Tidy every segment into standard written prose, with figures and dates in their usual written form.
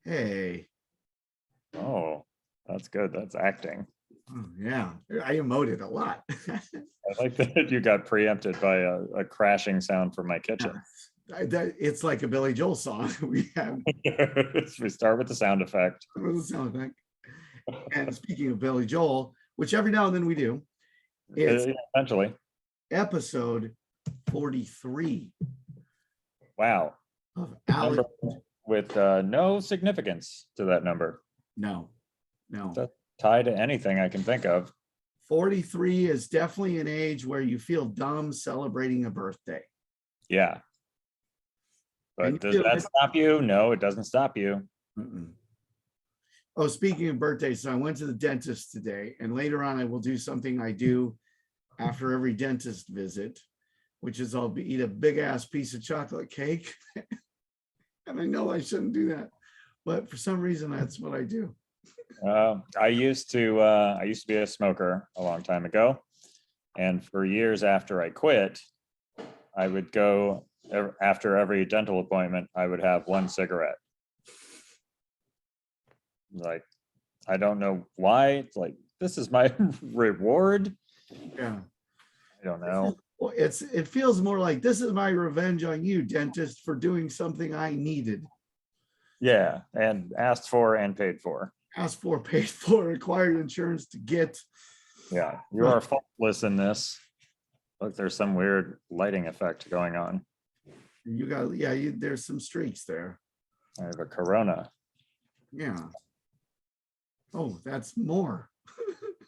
Hey. Oh, that's good. That's acting. Oh, yeah, I emoted a lot. I like that you got preempted by a crashing sound from my kitchen. It's like a Billy Joel song. We have We start with the sound effect. the sound effect. And speaking of Billy Joel, which every now and then we do, it's Eventually. episode 43 Wow. of Alex. With no significance to that number. No. That's tied to anything I can think of. 43 is definitely an age where you feel dumb celebrating a birthday. Yeah. But does that stop you? No, it doesn't stop you. Mm-mm. Oh, speaking of birthdays, so I went to the dentist today, and later on I will do something I do after every dentist visit, which is I'll eat a big ass piece of chocolate cake. And I know I shouldn't do that, but for some reason that's what I do. I used to be a smoker a long time ago, and for years after I quit, I would go after every dental appointment. I would have one cigarette. Like, I don't know why. It's like, this is my reward. Yeah, I don't know. well, it feels more like this is my revenge on you, dentist, for doing something I needed. Yeah, and asked for and paid for. Asked for, paid for, required insurance to get. Yeah, you are faultless in this. Look, there's some weird lighting effect going on. You got, yeah, there's some streaks there. I have a Corona. Yeah. Oh, that's more.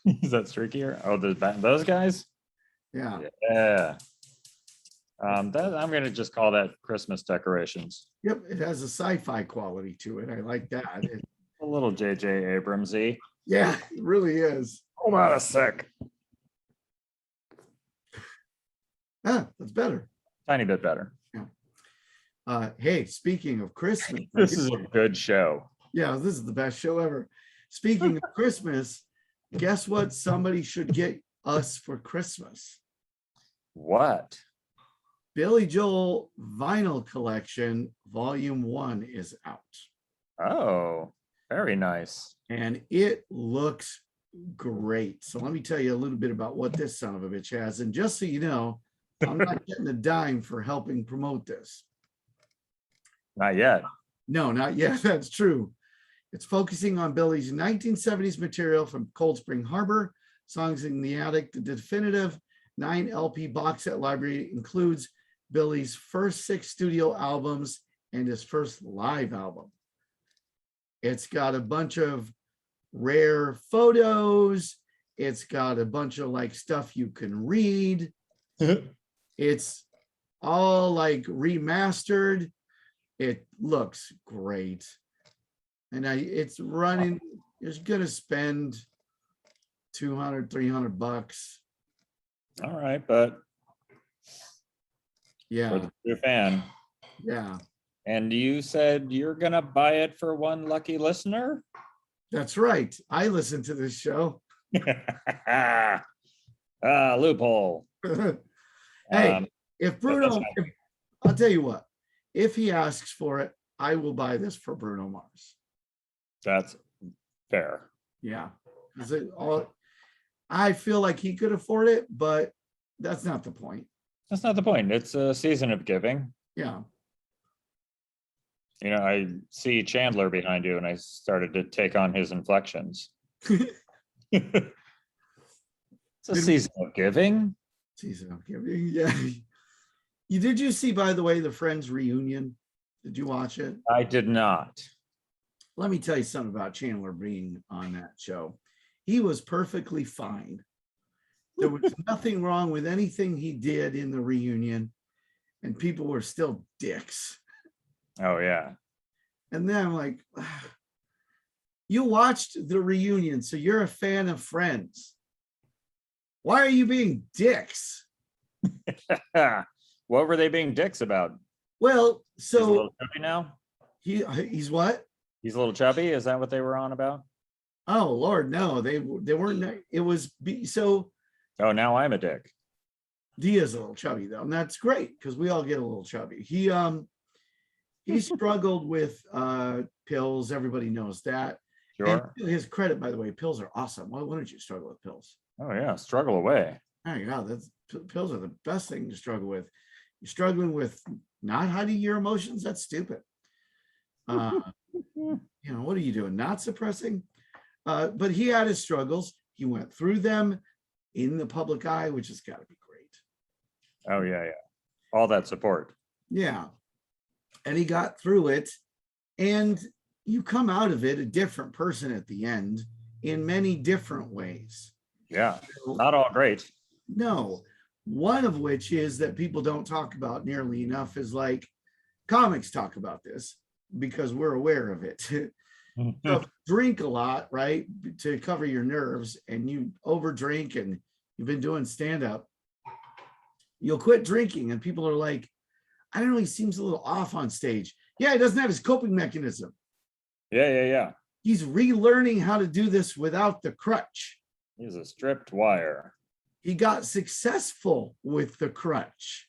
Is that streakier? Oh, those guys? Yeah. Yeah. I'm going to just call that Christmas decorations. Yep, it has a sci-fi quality to it. I like that. A little J.J. Abramsy. Yeah, it really is. Hold on a sec. Ah, that's better. Tiny bit better. Yeah. Hey, speaking of Christmas. This is a good show. Yeah, this is the best show ever. Speaking of Christmas, guess what somebody should get us for Christmas? What? Billy Joel Vinyl Collection Volume 1 is out. Oh, very nice. And it looks great. So let me tell you a little bit about what this son of a bitch has. And just so you know, I'm not getting a dime for helping promote this. Not yet. No, not yet. That's true. It's focusing on Billy's 1970s material from Cold Spring Harbor, Songs in the Attic. The definitive 9 LP box set library includes Billy's first 6 studio albums and his first live album. It's got a bunch of rare photos. It's got a bunch of like stuff you can read. It's all like remastered. It looks great. And it's running, it's gonna spend $200-300. All right, but yeah, for the true fan. Yeah. And you said you're gonna buy it for one lucky listener? That's right. I listen to this show. Loophole. Hey, if Bruno, I'll tell you what, if he asks for it, I will buy this for Bruno Mars. That's fair. Yeah. I feel like he could afford it, but that's not the point. That's not the point. It's a season of giving. Yeah. You know, I see Chandler behind you and I started to take on his inflections. It's a season of giving. Season of giving, yeah. Did you see, by the way, the Friends reunion? Did you watch it? I did not. Let me tell you something about Chandler being on that show. He was perfectly fine. There was nothing wrong with anything he did in the reunion, and people were still dicks. Oh, yeah. And then I'm like, you watched the reunion, so you're a fan of Friends. Why are you being dicks? What were they being dicks about? Well, so he's a little chubby now. He's what? He's a little chubby. Is that what they were on about? Oh Lord, no, they weren't. It was so. Oh, now I'm a dick. He is a little chubby though, and that's great because we all get a little chubby. he struggled with pills. Everybody knows that. And Sure. to his credit, by the way, pills are awesome. Why wouldn't you struggle with pills? Oh yeah, struggle away. Oh yeah, pills are the best thing to struggle with. You're struggling with not hiding your emotions. That's stupid. What are you doing? Not suppressing. But he had his struggles. He went through them in the public eye, which has got to be great. Oh yeah, yeah. All that support. Yeah. And he got through it. And you come out of it a different person at the end in many different ways. Yeah. Not all great. No. One of which is that people don't talk about nearly enough is like comics talk about this because we're aware of it. So drink a lot, right? To cover your nerves, and you overdrink and you've been doing stand-up, you'll quit drinking and people are like, I don't know, he seems a little off on stage. Yeah, he doesn't have his coping mechanism. Yeah. He's relearning how to do this without the crutch. He's a stripped wire. He got successful with the crutch.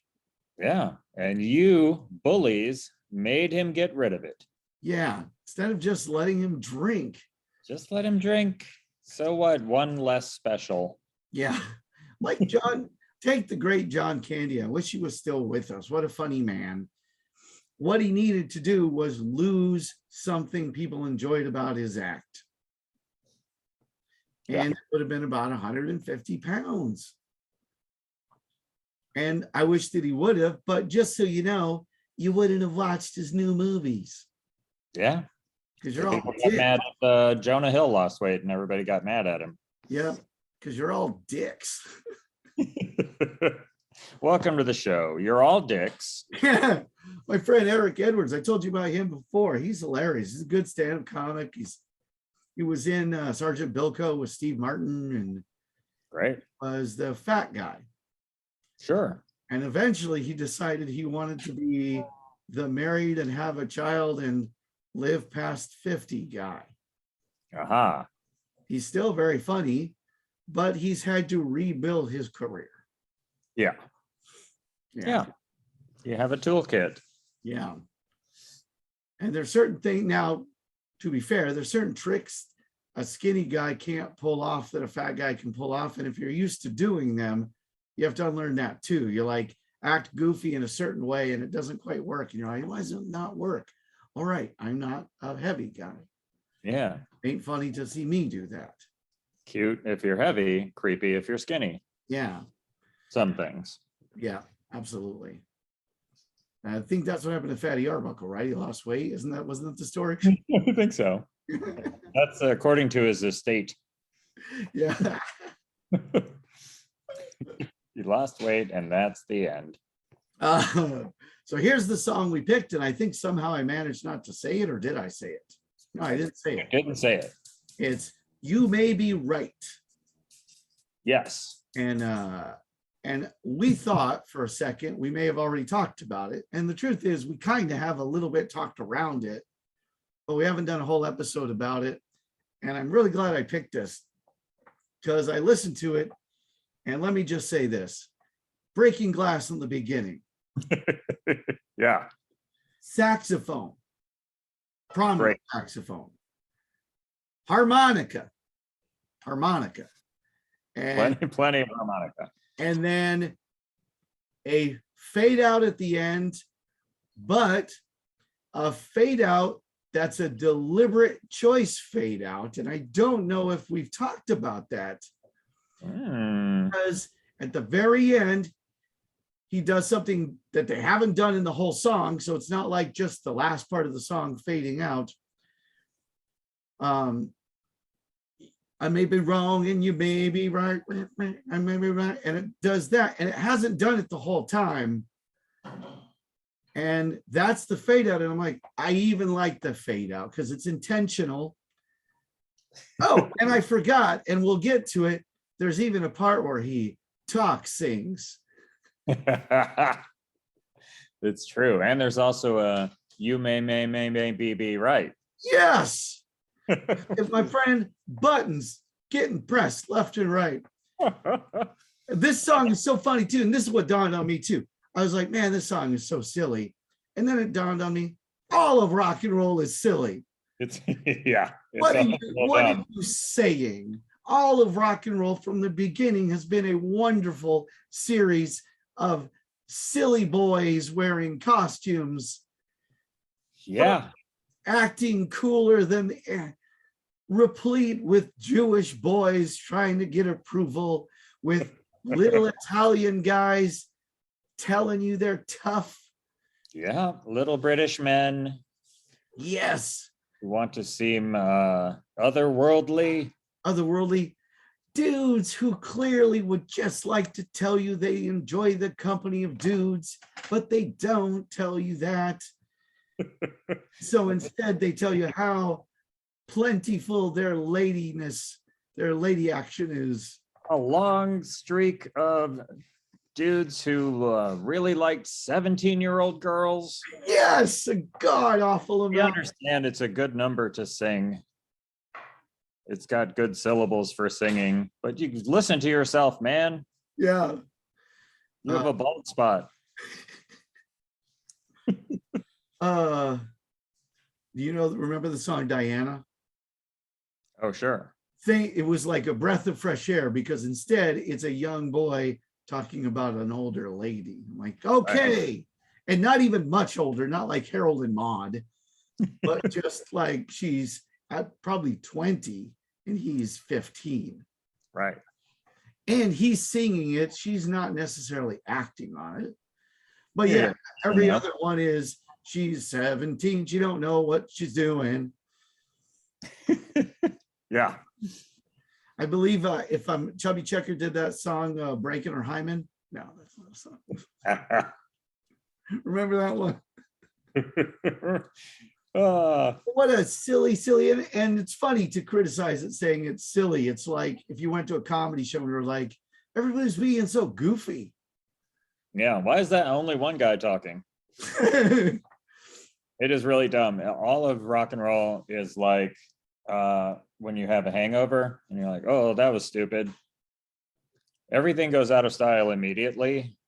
Yeah. And you bullies made him get rid of it. Yeah. Instead of just letting him drink. Just let him drink. So what? One less special. Yeah. Like John, take the great John Candy. I wish he was still with us. What a funny man. What he needed to do was lose something people enjoyed about his act. And it would have been about 150 pounds. And I wish that he would have, but just so you know, you wouldn't have watched his new movies. Yeah. Because you're all People got mad at Jonah Hill lost weight and everybody got mad at him. Yeah, because you're all dicks. Welcome to the show. You're all dicks. Yeah. My friend Eric Edwards, I told you about him before. He's hilarious. He's a good stand-up comic. He was in Sergeant Bilko with Steve Martin and Right. was the fat guy. Sure. And eventually he decided he wanted to be the married and have a child and live past 50 guy. Aha. He's still very funny, but he's had to rebuild his career. Yeah. You have a toolkit. Yeah. And there's certain things now, to be fair, there's certain tricks a skinny guy can't pull off that a fat guy can pull off. And if you're used to doing them, you have to unlearn that too. You like act goofy in a certain way and it doesn't quite work. And you're like, why does it not work? All right, I'm not a heavy guy. Yeah. Ain't funny to see me do that. Cute if you're heavy, creepy if you're skinny. Yeah. Some things. Yeah, absolutely. I think that's what happened to Fatty Arbuckle, right? He lost weight. Wasn't that the story? I think so. That's according to his estate. Yeah. He lost weight and that's the end. So here's the song we picked, and I think somehow I managed not to say it, or did I say it? No, I didn't say it. You didn't say it. It's You May Be Right. Yes. And we thought for a second we may have already talked about it. And the truth is we kind of have a little bit talked around it, but we haven't done a whole episode about it. And I'm really glad I picked this because I listened to it. And let me just say this: breaking glass in the beginning. Yeah. Saxophone. Prominent saxophone. Harmonica. And Plenty of harmonica. And then a fade out at the end, but a fade out that's a deliberate choice fade out. And I don't know if we've talked about that. Because at the very end, he does something that they haven't done in the whole song. So it's not like just the last part of the song fading out. I may be wrong and you may be right. I may be right. And it does that. And it hasn't done it the whole time. And that's the fade out. And I'm like, I even like the fade out because it's intentional. Oh, and I forgot, and we'll get to it. There's even a part where he sings. It's true. And there's also a you may be right. Yes. If my friend buttons getting pressed left and right. This song is so funny too. And this is what dawned on me too. I was like, man, this song is so silly. And then it dawned on me, all of rock and roll is silly. It's yeah. What are Well done. you saying? All of rock and roll from the beginning has been a wonderful series of silly boys wearing costumes, Yeah. acting cooler than replete with Jewish boys trying to get approval, with little Italian guys telling you they're tough. Yeah. Little British men Yes. who want to seem otherworldly. Otherworldly dudes who clearly would just like to tell you they enjoy the company of dudes, but they don't tell you that. So instead, they tell you how plentiful their ladiness, their lady action is. A long streak of dudes who really liked 17-year-old girls. Yes, a god awful We amount. understand it's a good number to sing. It's got good syllables for singing, but you listen to yourself, man. Yeah. You have a bald spot. Do you remember the song Diana? Oh, sure. It was like a breath of fresh air, because instead it's a young boy talking about an older lady. I'm like, okay. Right. And not even much older, not like Harold and Maude, but just like she's at probably 20 and he's 15. Right. And he's singing it. She's not necessarily acting on it. But yeah, every other one is she's 17. She don't know what she's doing. Yeah. I believe if I'm Chubby Checker did that song, Breaking Her Hymen. No, that's not a song. Remember that one? What a silly, and it's funny to criticize it saying it's silly. It's like if you went to a comedy show and you were like, everybody's being so goofy. Yeah, why is that only one guy talking? It is really dumb. All of rock and roll is like when you have a hangover and you're like, oh, that was stupid. Everything goes out of style immediately.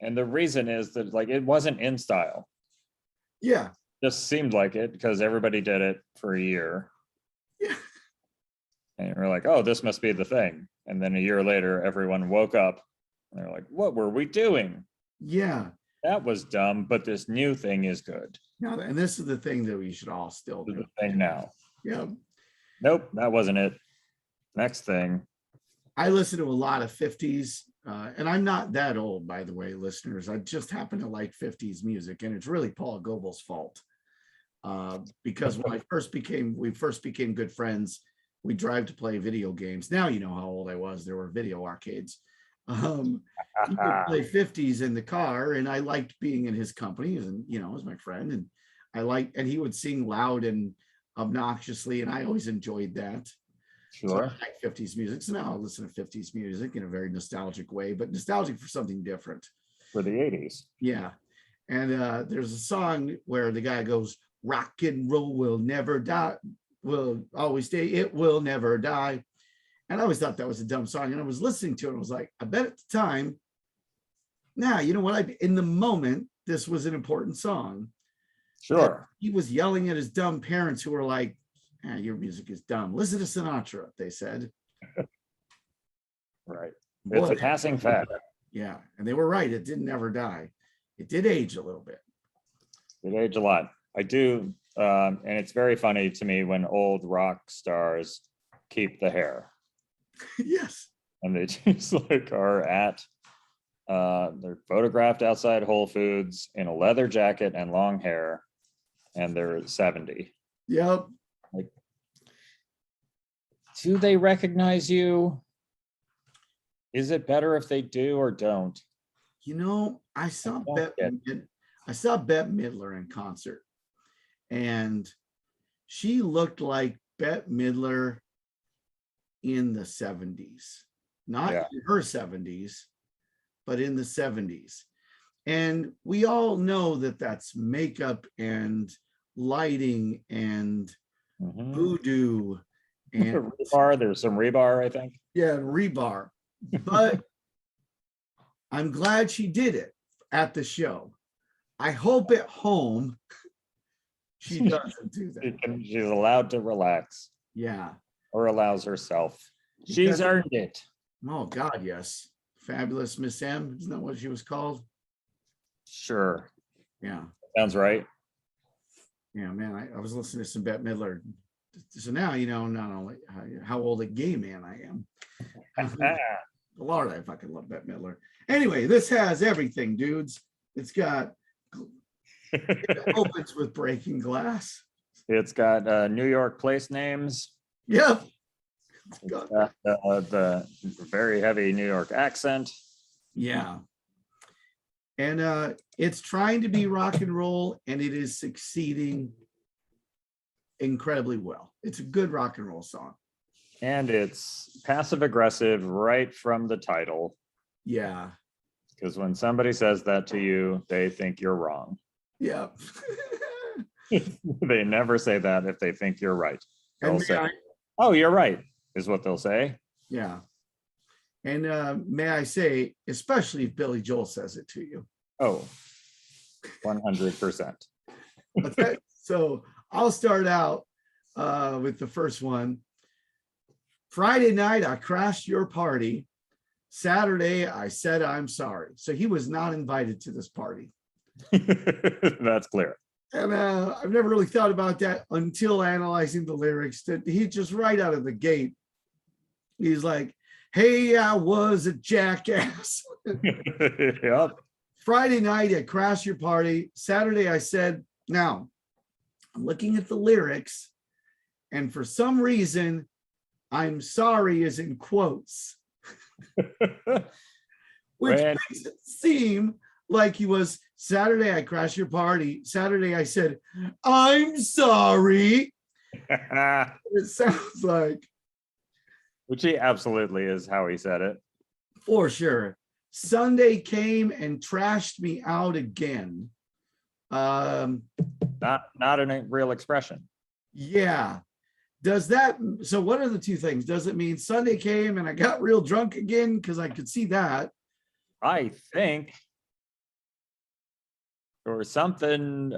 And the reason is that like it wasn't in style. Yeah. Just seemed like it because everybody did it for a year. Yeah. And we're like, oh, this must be the thing. And then a year later, everyone woke up and they're like, what were we doing? Yeah. That was dumb, but this new thing is good. No, and this is the thing that we should all still do. The thing now. Yeah. Nope, that wasn't it. Next thing. I listen to a lot of 50s, and I'm not that old, by the way, listeners. I just happen to like 50s music, and it's really Paul Goebel's fault. Because when we first became good friends, we drive to play video games. Now you know how old I was. There were video arcades. You could play 50s in the car, and I liked being in his company, and as my friend, and he would sing loud and obnoxiously, and I always enjoyed that. Sure. So I like 50s music. So now I'll listen to 50s music in a very nostalgic way, but nostalgic for something different. For the 80s. Yeah. And there's a song where the guy goes, rock and roll will never die, will always stay, it will never die. And I always thought that was a dumb song. And I was listening to it and I was like, I bet at the time, now, you know what? In the moment, this was an important song. Sure. He was yelling at his dumb parents who were like, your music is dumb. Listen to Sinatra, they said. Right. It's a passing fad. Yeah. And they were right. It didn't ever die. It did age a little bit. It aged a lot. I do. And it's very funny to me when old rock stars keep the hair. Yes. And they just like are at, they're photographed outside Whole Foods in a leather jacket and long hair, and they're 70. Yep. Like, do they recognize you? Is it better if they do or don't? I saw Bette Midler in concert, and she looked like Bette Midler in the 70s, not in her 70s, but in the 70s. And we all know that that's makeup and lighting and voodoo and rebar. There's some rebar, I think. Yeah, rebar. But I'm glad she did it at the show. I hope at home She doesn't do that. She's allowed to relax, Yeah. or allows herself. She's Because- earned it. Oh God, yes. Fabulous Miss M. Isn't that what she was called? Sure. Yeah. Sounds right. Yeah, man. I was listening to some Bette Midler. So now you know not only how old a gay man I am. Lord, I fucking love Bette Midler. Anyway, this has everything, dudes. It's got it opens with breaking glass. It's got New York place names. Yep. It's got the very heavy New York accent. Yeah. And it's trying to be rock and roll, and it is succeeding incredibly well. It's a good rock and roll song. And it's passive aggressive right from the title. Yeah. Because when somebody says that to you, they think you're wrong. Yeah. They never say that if they think you're right. They'll And say, "Oh, you're right," is what they'll say. yeah. And may I say, especially if Billy Joel says it to you. Oh, 100%. Okay, so I'll start out with the first one. Friday night, I crashed your party. Saturday, I said I'm sorry. So he was not invited to this party. That's clear. And I've never really thought about that until analyzing the lyrics. That he just right out of the gate, he's like, "Hey, I was a jackass." Yep. Friday night, I crashed your party. Saturday, I said, now I'm looking at the lyrics, and for some reason, I'm sorry is in quotes, which makes it seem like he was Saturday, I crashed your party. Saturday, I said, I'm sorry. It sounds like. Which he absolutely is how he said it. For sure. Sunday came and trashed me out again. Not a real expression. Yeah. Does that, so what are the two things? Does it mean Sunday came and I got real drunk again? Because I could see that. I think, or something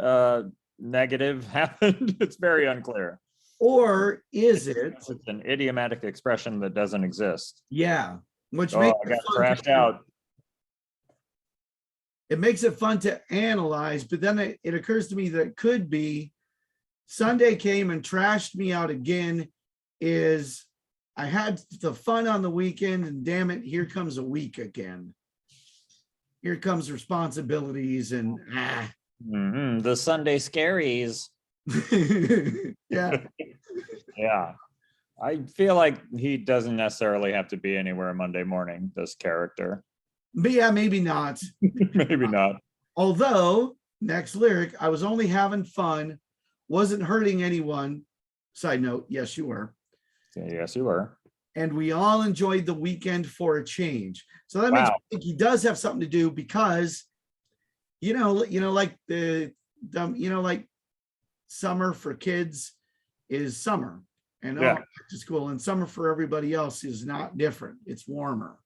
negative happened. It's very unclear. Or is it? It's an idiomatic expression that doesn't exist. Yeah. Which Oh, makes I got it fun trashed out. It makes it fun to analyze, but then it occurs to me that it could be Sunday came and trashed me out again is I had the fun on the weekend and damn it, here comes a week again. Here comes responsibilities and The Sunday scaries. yeah. Yeah. I feel like he doesn't necessarily have to be anywhere Monday morning, this character. But yeah, maybe not. Maybe not. Although, next lyric, I was only having fun, wasn't hurting anyone. Side note, yes, you were. Yes, you were. And we all enjoyed the weekend for a change. So that makes me think he does have something to do because, like like summer for kids is summer and all back to school, and summer for everybody else is not different. It's warmer.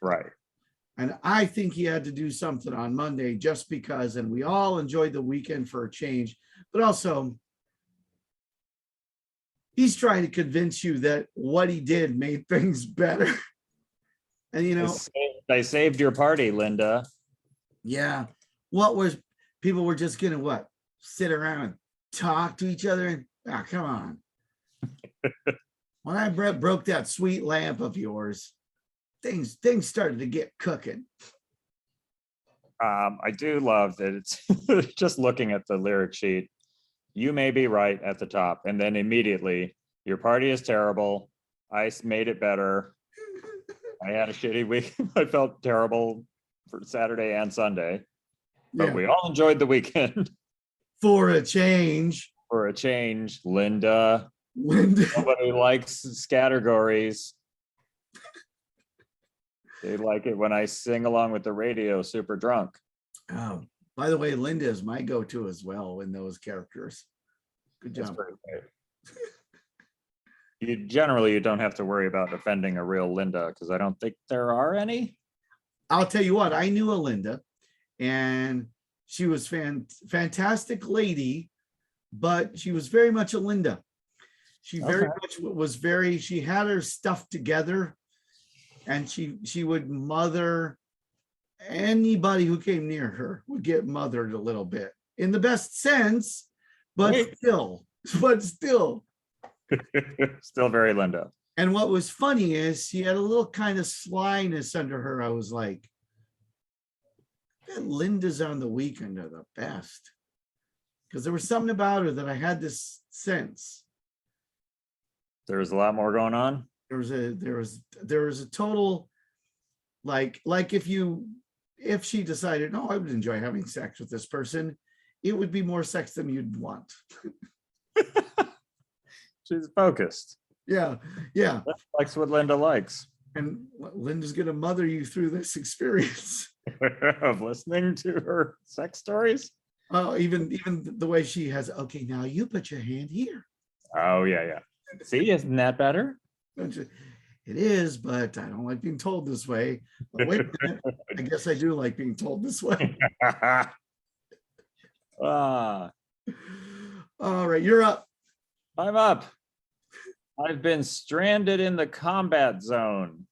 Right. And I think he had to do something on Monday just because, and we all enjoyed the weekend for a change, but also he's trying to convince you that what he did made things better. And I saved your party, Linda. Yeah. People were just gonna sit around and talk to each other and come on. When I broke that sweet lamp of yours, things started to get cooking. I do love that it's just looking at the lyric sheet. You may be right at the top, and then immediately your party is terrible. I made it better. I had a shitty week. I felt terrible for Saturday and Sunday, but we all enjoyed the weekend. For a change. For a change, Linda. Nobody likes scattergories. They like it when I sing along with the radio super drunk. Oh, by the way, Linda is my go-to as well in those characters. Good job. You don't have to worry about offending a real Linda because I don't think there are any. I'll tell you what, I knew a Linda and she was fantastic lady, but she was very much a Linda. She very Okay. much was very, she had her stuff together, and she would mother anybody who came near her, would get mothered a little bit in the best sense, but Wait. still, but still. Still very Linda. And what was funny is she had a little kind of slyness under her. I was like, Linda's on the weekend are the best. Because there was something about her that I had this sense. There was a lot more going on. There was a total, like if she decided, no, I would enjoy having sex with this person, it would be more sex than you'd want. She's focused. Yeah. Likes what Linda likes. And Linda's going to mother you through this experience. Of listening to her sex stories. Oh, even the way she has, okay, now you put your hand here. Oh, yeah. See, isn't that better? It is, but I don't like being told this way. But wait a minute, I guess I do like being told this way. Ah, All right, you're up. I'm up. I've been stranded in the combat zone.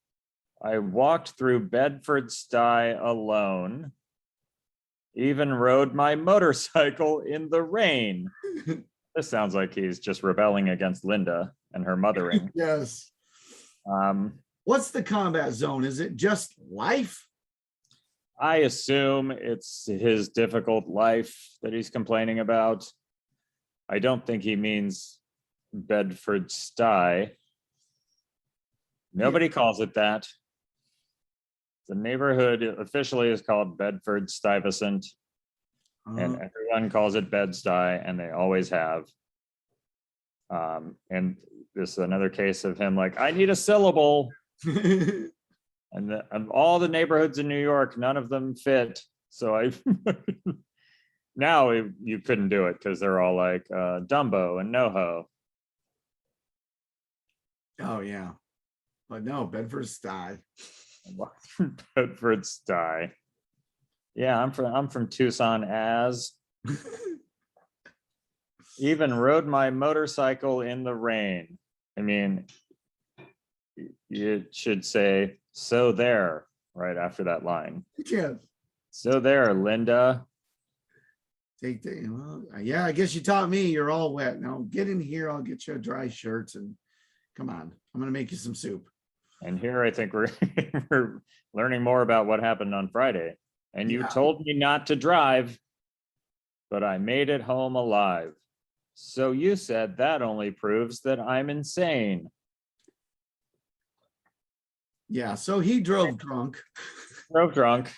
I walked through Bedford Stuyvesant alone. Even rode my motorcycle in the rain. This sounds like he's just rebelling against Linda and her mothering. Yes. Um, What's the combat zone? Is it just life? I assume it's his difficult life that he's complaining about. I don't think he means Bedford Stuyvesant. Nobody calls it that. The neighborhood officially is called Bedford Stuyvesant, and everyone calls it Bed-Stuy, and they always have. And this is another case of him like, I need a syllable. And of all the neighborhoods in New York, none of them fit. So I now you couldn't do it because they're all like Dumbo and NoHo. Oh yeah, but no, Bedford Stuyvesant. Bedford Stuyvesant. Yeah, I'm from Tucson as. Even rode my motorcycle in the rain. I mean, you should say, so there, right after that line. Yeah. So there, Linda. Yeah, I guess you taught me. You're all wet. Now get in here. I'll get you a dry shirt and come on. I'm going to make you some soup. And here I think we're learning more about what happened on Friday. And you told me not to drive, but I made it home alive. So you said that only proves that I'm insane. Yeah, so he drove drunk. Drove drunk.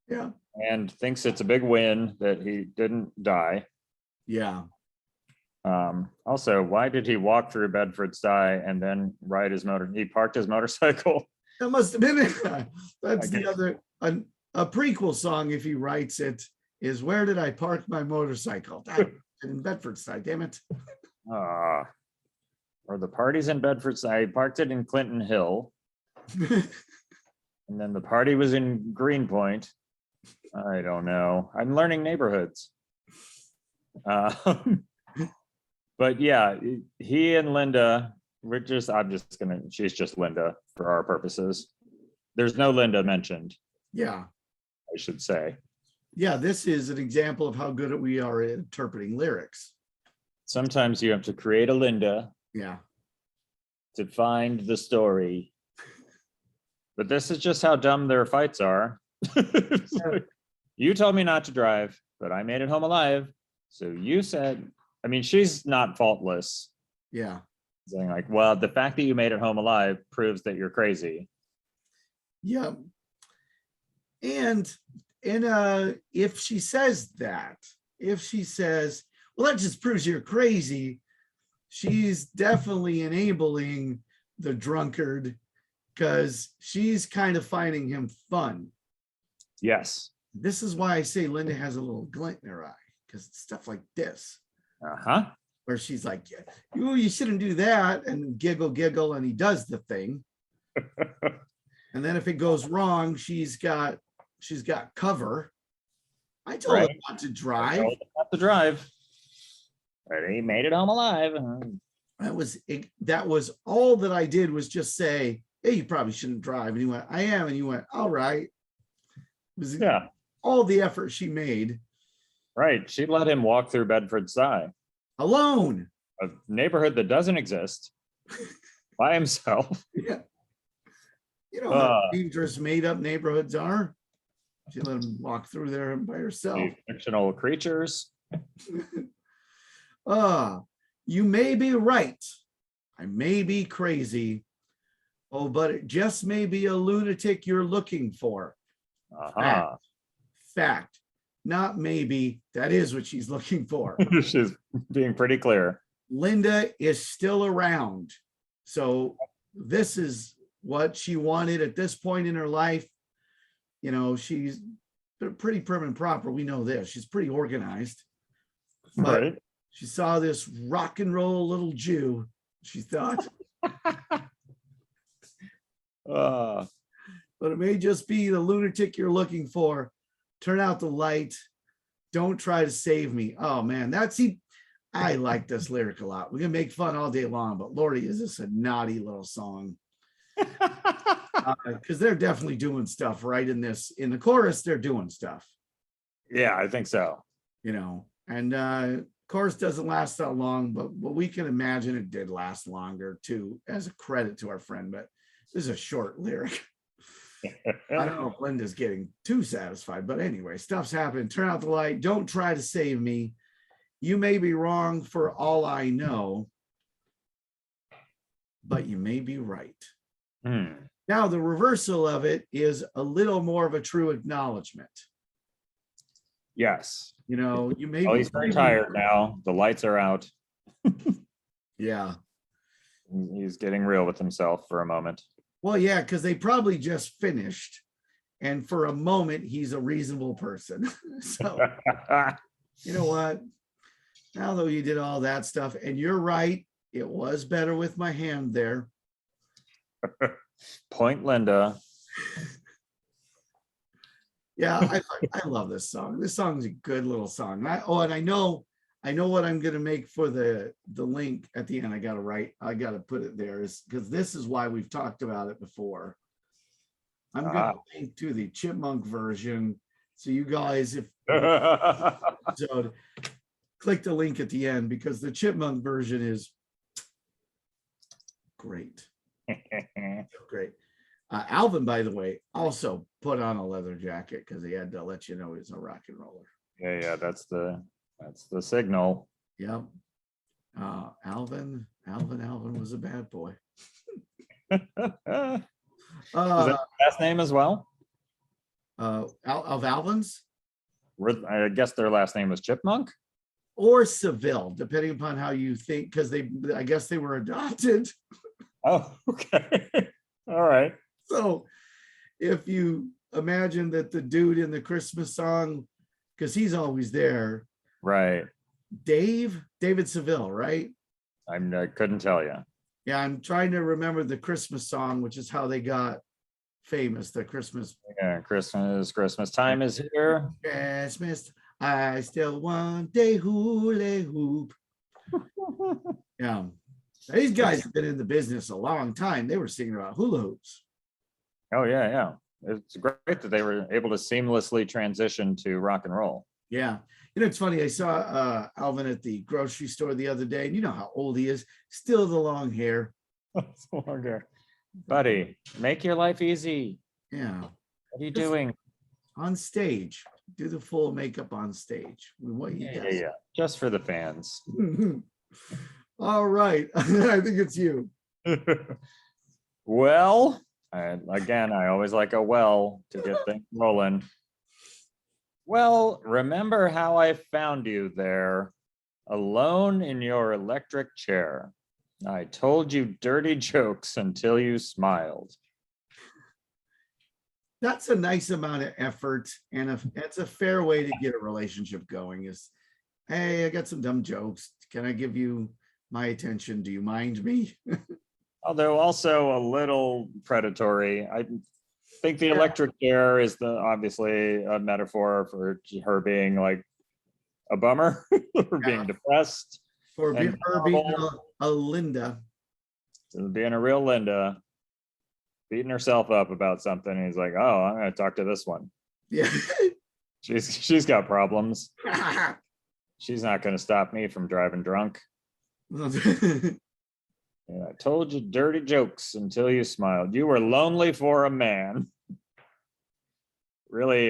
Yeah. And thinks it's a big win that he didn't die. Yeah. Also, why did he walk through Bedford Stuyvesant and then ride his motor? He parked his motorcycle. That must have been it. That's the other, a prequel song, if he writes it, is Where Did I Park My Motorcycle? In Bedford Stuyvesant, damn it. Or the party's in Bedford Stuyvesant. I parked it in Clinton Hill. And then the party was in Greenpoint. I don't know. I'm learning neighborhoods. But yeah, he and Linda, she's just Linda for our purposes. There's no Linda mentioned. Yeah. I should say. Yeah, this is an example of how good we are at interpreting lyrics. Sometimes you have to create a Linda. Yeah. To find the story. But this is just how dumb their fights are. You told me not to drive, but I made it home alive. So you said, I mean, she's not faultless. Yeah. Saying like, well, the fact that you made it home alive proves that you're crazy. Yeah. And if she says, well, that just proves you're crazy, she's definitely enabling the drunkard because she's kind of finding him fun. Yes. This is why I say Linda has a little glint in her eye, because it's stuff like this. Uh-huh. Where she's like, you shouldn't do that, and giggle, and he does the thing. And then if it goes wrong, she's got cover. I told her not to drive. Not to drive. But he made it home alive. That was all that I did was just say, hey, you probably shouldn't drive. And he went, I am. And you went, all right. It was Yeah, all the effort she made right. She let him walk through Bedford High, alone. a neighborhood that doesn't exist, by himself. Yeah. You know how dangerous made up neighborhoods are. She let him walk through there by herself. The fictional creatures. You may be right. I may be crazy. Oh, but it just may be a lunatic you're looking for. Fact. Not maybe. That is what she's looking for. She's being pretty clear. Linda is still around. So this is what she wanted at this point in her life. You know, she's pretty prim and proper. We know this. She's pretty organized. But Right. she saw this rock and roll little Jew. She thought. But it may just be the lunatic you're looking for. Turn out the light. Don't try to save me. Oh man, I like this lyric a lot. We can make fun all day long, but Lordy, is this a naughty little song? Because they're definitely doing stuff right in the chorus. They're doing stuff. Yeah, I think so. You know, and chorus doesn't last that long, but we can imagine it did last longer too, as a credit to our friend. But this is a short lyric. I don't know if Linda's getting too satisfied, but anyway, stuff's happening. Turn out the light. Don't try to save me. You may be wrong for all I know, but you may be right. Now, the reversal of it is a little more of a true acknowledgement. Yes. You know, you may He's very tired now. The lights are out. Yeah. He's getting real with himself for a moment. Well, yeah, because they probably just finished. And for a moment, he's a reasonable person. So, you know what? Now that you did all that stuff, and you're right, it was better with my hand there. Point Linda. Yeah, I love this song. This song's a good little song. And I know what I'm gonna make for the link at the end. I gotta put it there, is because this is why we've talked about it before. I'm gonna link to the chipmunk version. So you guys, if so, click the link at the end, because the chipmunk version is great. Great. Alvin, by the way, also put on a leather jacket because he had to let you know he's a rock and roller. Yeah, that's the signal. Yep. Alvin was a bad boy. Is that last name as well? Of Alvin's? I guess their last name was Chipmunk? Or Seville, depending upon how you think, because I guess they were adopted. Oh, okay. All right. So if you imagine that the dude in the Christmas song, because he's always there. Right. David Seville, right? I couldn't tell you. Yeah, I'm trying to remember the Christmas song, which is how they got famous. The Christmas. Yeah, Christmas time is here. Christmas, I still want a hula hoop. Yeah. These guys have been in the business a long time. They were singing about hula hoops. Oh, yeah. It's great that they were able to seamlessly transition to rock and roll. Yeah. You know, it's funny. I saw Alvin at the grocery store the other day, and you know how old he is. Still the long hair. Long hair. Buddy, make your life easy. Yeah. What are you doing? On stage. Do the full makeup on stage. Yeah. Just for the fans. All right. I think it's you. Well, again, I always like a well to get things rolling. Well, remember how I found you there, alone in your electric chair. I told you dirty jokes until you smiled. That's a nice amount of effort, and that's a fair way to get a relationship going. Is, hey, I got some dumb jokes. Can I give you my attention? Do you mind me? Although also a little predatory. I think the electric chair is obviously a metaphor for her being like a bummer or being depressed. For And her being normal. a Linda. Being a real Linda, beating herself up about something. He's like, oh, I'm gonna talk to this one. Yeah. She's got problems. She's not gonna stop me from driving drunk. And I told you dirty jokes until you smiled. You were lonely for a man. Really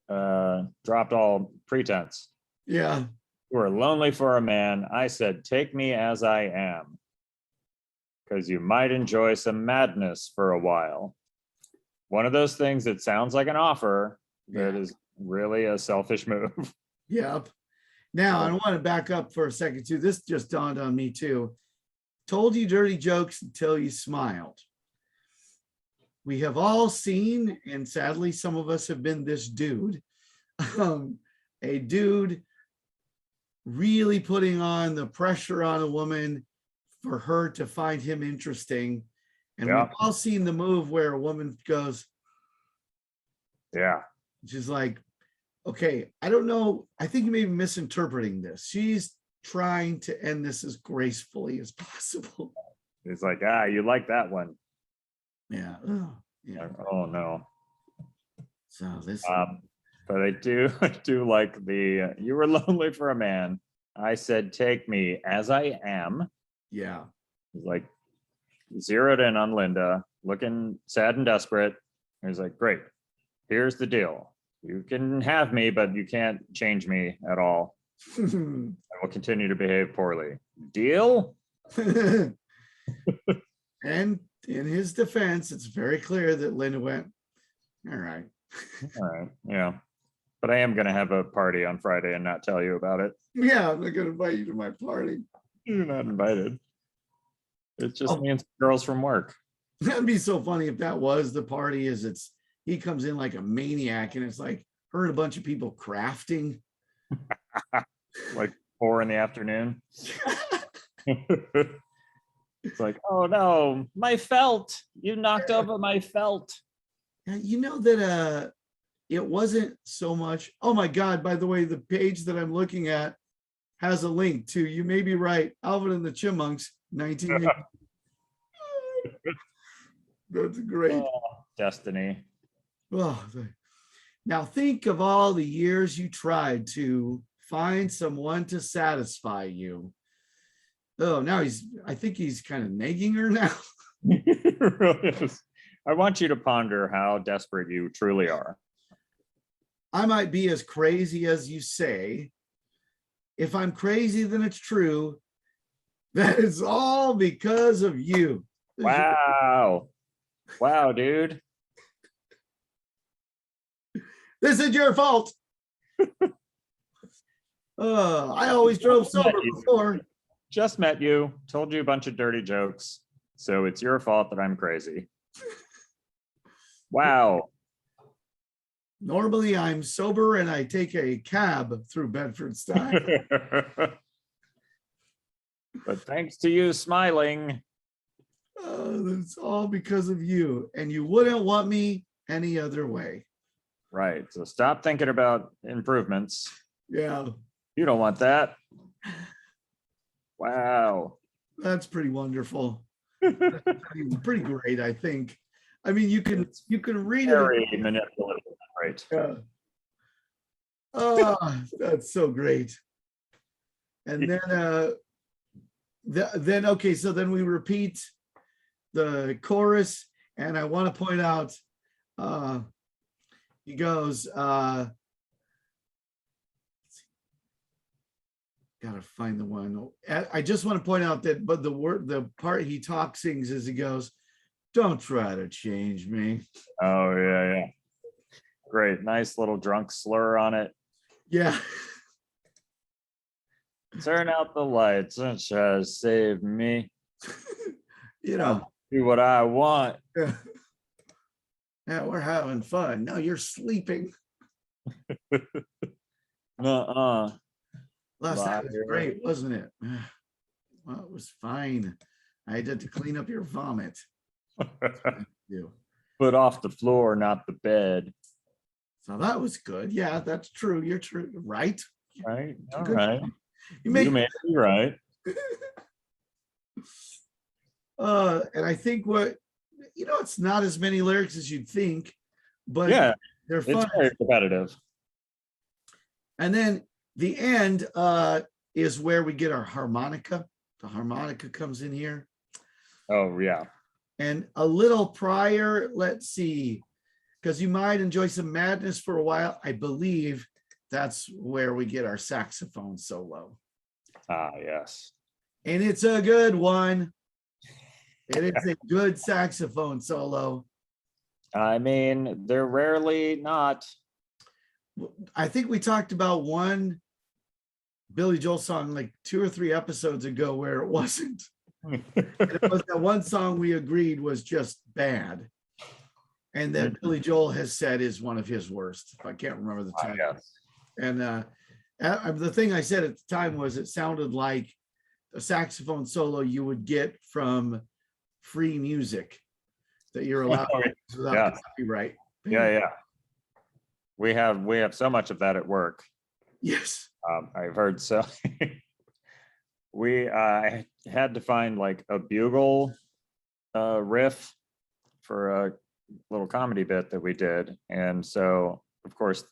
dropped all pretense. Yeah. You were lonely for a man. I said, take me as I am, because you might enjoy some madness for a while. One of those things that sounds like an offer that is really a selfish move. Yep. Now, I want to back up for a second too. This just dawned on me too. Told you dirty jokes until you smiled. We have all seen, and sadly, some of us have been this dude, a dude really putting on the pressure on a woman for her to find him interesting. And Yeah. we've all seen the move where a woman goes, Yeah. she's like, okay, I don't know. I think you may be misinterpreting this. She's trying to end this as gracefully as possible. It's like, you like that one. Yeah. Oh, yeah. Oh no. So this. But I do like the you were lonely for a man. I said, take me as I am. Yeah. Like zeroed in on Linda, looking sad and desperate. He's like, great. Here's the deal. You can have me, but you can't change me at all. I will continue to behave poorly. Deal? And in his defense, it's very clear that Linda went, all right. All right. Yeah. But I am going to have a party on Friday and not tell you about it. Yeah, I'm not going to invite you to my party. You're not invited. It's just Oh. me and some girls from work. That'd be so funny if that was the party. He comes in like a maniac, and it's like her and a bunch of people crafting. Like 4 p.m. It's like, oh no, my felt. You knocked over my felt. You know that it wasn't so much. Oh my God, by the way, the page that I'm looking at has a link to, you may be right, Alvin and the Chipmunks, 1980. That's great. Oh, destiny. Oh, now think of all the years you tried to find someone to satisfy you. Oh, now I think he's kind of nagging her now. It really is. I want you to ponder how desperate you truly are. I might be as crazy as you say. If I'm crazy, then it's true. That is all because of you. Wow. Wow, dude. This is your fault. I always drove sober before. Just met you, told you a bunch of dirty jokes. So it's your fault that I'm crazy. Wow. Normally I'm sober and I take a cab through Bedford-Stuyvesant. But thanks to you smiling. It's all because of you. And you wouldn't want me any other way. Right. So stop thinking about improvements. Yeah. You don't want that. Wow. That's pretty wonderful. Pretty great, I think. I mean, you can read Very it. manipulative. Right. Yeah. Oh, that's so great. And then okay, so then we repeat the chorus, and I want to point out he goes, gotta find the one. I just want to point out that, but the part he sings as he goes, don't try to change me. Oh, yeah. Great. Nice little drunk slur on it. Yeah. Turn out the lights and try to save me. You know. I'll do what I want. Yeah, we're having fun. No, you're sleeping. Nuh-uh. Last night was great, wasn't it? Well, it was fine. I had to clean up your vomit. Put off the floor, not the bed. So that was good. Yeah, that's true. You're true. Right. Right. All Good. right. You make You may be right. and I think it's not as many lyrics as you'd think, but Yeah, they're it's fun. very competitive. And then the end is where we get our harmonica. The harmonica comes in here. Oh, yeah. And a little prior, let's see, because you might enjoy some madness for a while. I believe that's where we get our saxophone solo. Ah, yes. And it's a good one. It is a good saxophone solo. I mean, they're rarely not. I think we talked about one Billy Joel song like 2 or 3 episodes ago where it wasn't. And it was that one song we agreed was just bad. And that Billy Joel has said is one of his worst. I can't remember the time. Yes. And the thing I said at the time was it sounded like a saxophone solo you would get from free music that you're allowed to use without copyright. Yeah. We have so much of that at work. Yes. I've heard so. I had to find like a bugle riff for a little comedy bit that we did, and so of course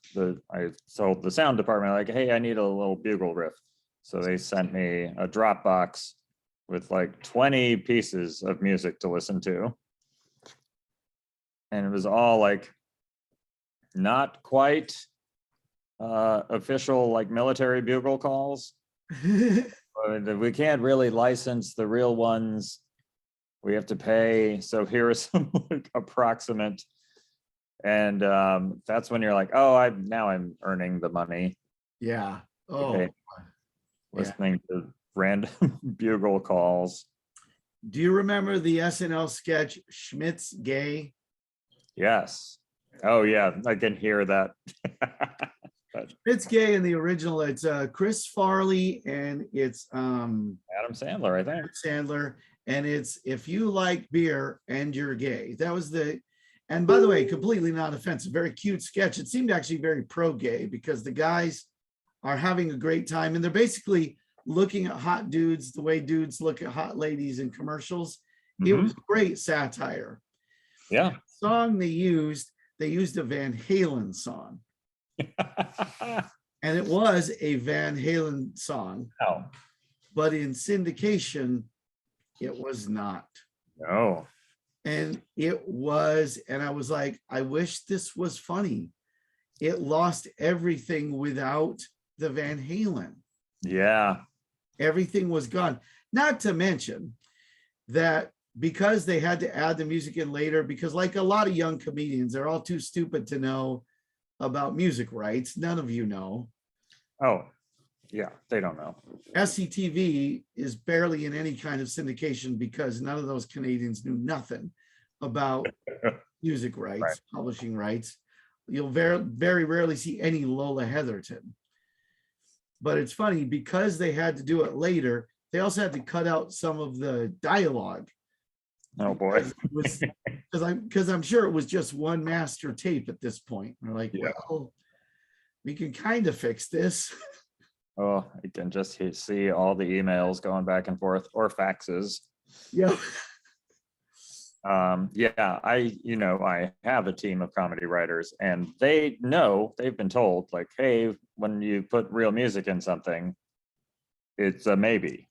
I told the sound department like, hey, I need a little bugle riff. So they sent me a Dropbox with like 20 pieces of music to listen to, and it was all like not quite official like military bugle calls. We can't really license the real ones. We have to pay. So here are some like approximate. And that's when you're like, oh, I'm earning the money. Yeah. Oh, okay. Listening to random bugle calls. Do you remember the SNL sketch Schmidt's Gay? Yes. Oh yeah, I can hear that. Schmidt's Gay in the original, it's Chris Farley and it's Adam Sandler, I think. Sandler, and it's if you like beer and you're gay. That was and by the way, completely not offensive, very cute sketch. It seemed actually very pro-gay because the guys are having a great time and they're basically looking at hot dudes the way dudes look at hot ladies in commercials. It was great satire. Yeah. The song they used a Van Halen song. And it was a Van Halen song. Oh. But in syndication, it was not. No. And it was, and I was like, I wish this was funny. It lost everything without the Van Halen. Yeah. Everything was gone. Not to mention that because they had to add the music in later, because like a lot of young comedians, they're all too stupid to know about music rights. None of you know. Oh, yeah, they don't know. SCTV is barely in any kind of syndication because none of those Canadians knew nothing about music rights, publishing rights. You'll very rarely see any Lola Heatherton. But it's funny because they had to do it later. They also had to cut out some of the dialogue. Oh boy. Because I'm sure it was just one master tape at this point. We're like, well, we can kind of fix this. Oh, you can just see all the emails going back and forth or faxes. Yeah. I have a team of comedy writers and they've been told like, hey, when you put real music in something, it's a maybe.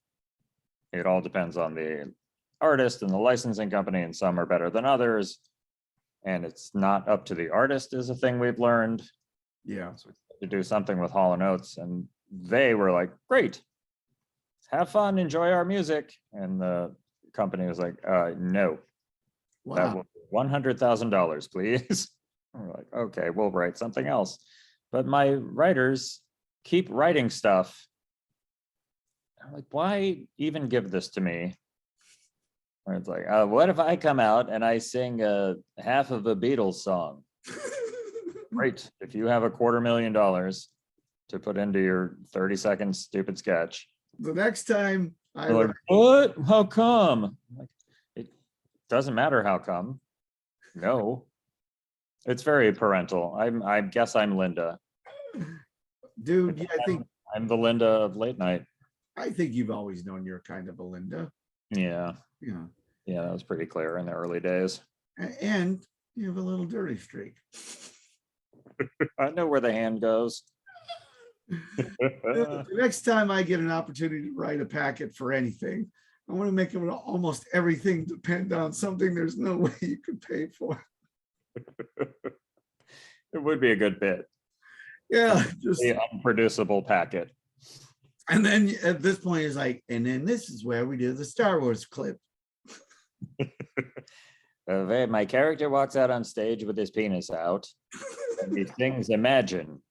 It all depends on the artist and the licensing company, and some are better than others. And it's not up to the artist is a thing we've learned. Yeah. So we had to do something with Hall & Oates, and they were like, great, have fun, enjoy our music. And the company was like, no. Wow. That will be $100,000, please. We're like, okay, we'll write something else. But my writers keep writing stuff. I'm like, why even give this to me? Where it's like, what if I come out and I sing half of a Beatles song? Great. If you have $250,000 to put into your 30-second stupid sketch. The next time like, what? How come? Like, it doesn't matter how come. No. It's very parental. I guess I'm Linda. Dude, yeah, I think I'm the Linda of late night. I think you've always known you're kind of a Linda. Yeah. Yeah. Yeah, that was pretty clear in the early days. And you have a little dirty streak. I know where the hand goes. The next time I get an opportunity to write a packet for anything, I want to make it almost everything depend on something there's no way you could pay for. It would be a good bit. Yeah, just The unproducible packet. and then at this point it's like, and then this is where we do the Star Wars clip. My character walks out on stage with his penis out. And he sings Imagine.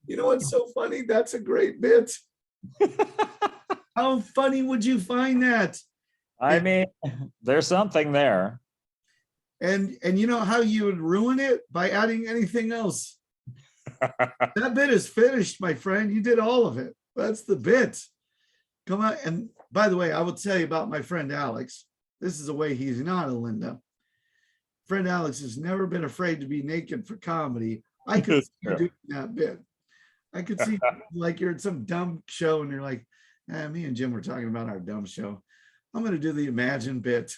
You know what's so funny? That's a great bit. How funny would you find that? I mean, there's something there. And you know how you would ruin it? By adding anything else. That bit is finished, my friend. You did all of it. That's the bit. Come on. And by the way, I will tell you about my friend Alex. This is a way he's not a Linda. Friend Alex has never been afraid to be naked for comedy. I could see you doing that bit. I could see like you're at some dumb show and you're like, me and Jim were talking about our dumb show. I'm going to do the Imagine bit.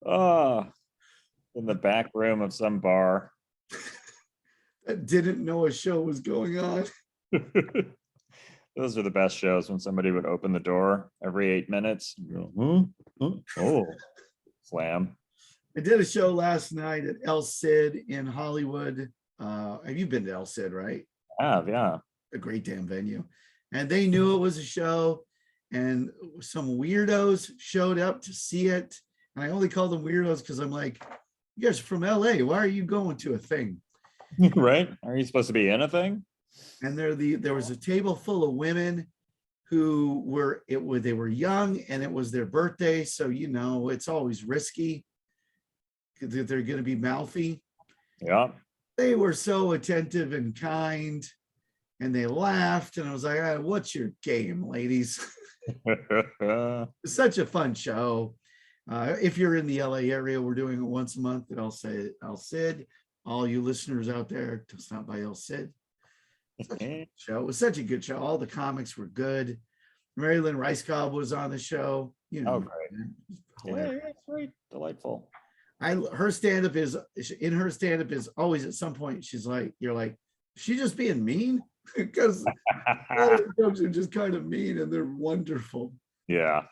Oh, in the back room of some bar. That didn't know a show was going on. Those are the best shows when somebody would open the door every 8 minutes. You go, oh, slam. I did a show last night at El Cid in Hollywood. Have you been to El Cid, right? I have, yeah. A great damn venue. And they knew it was a show, and some weirdos showed up to see it. And I only call them weirdos because I'm like, you guys are from LA. Why are you going to a thing? Right? Are you supposed to be in a thing? And there was a table full of women who they were young and it was their birthday. So, you know, it's always risky because they're going to be mouthy. Yeah. They were so attentive and kind, and they laughed. And I was like, what's your game, ladies? It's such a fun show. If you're in the LA area, we're doing it once a month at El Cid. All you listeners out there, to stop by El Cid. Show. It was such a good show. All the comics were good. Marilyn Rice Cobb was on the show. You know, great. Yeah, it's very delightful. Her stand-up is always at some point she's like, you're like, is she just being mean? Because all her jokes are just kind of mean and they're wonderful. Yeah,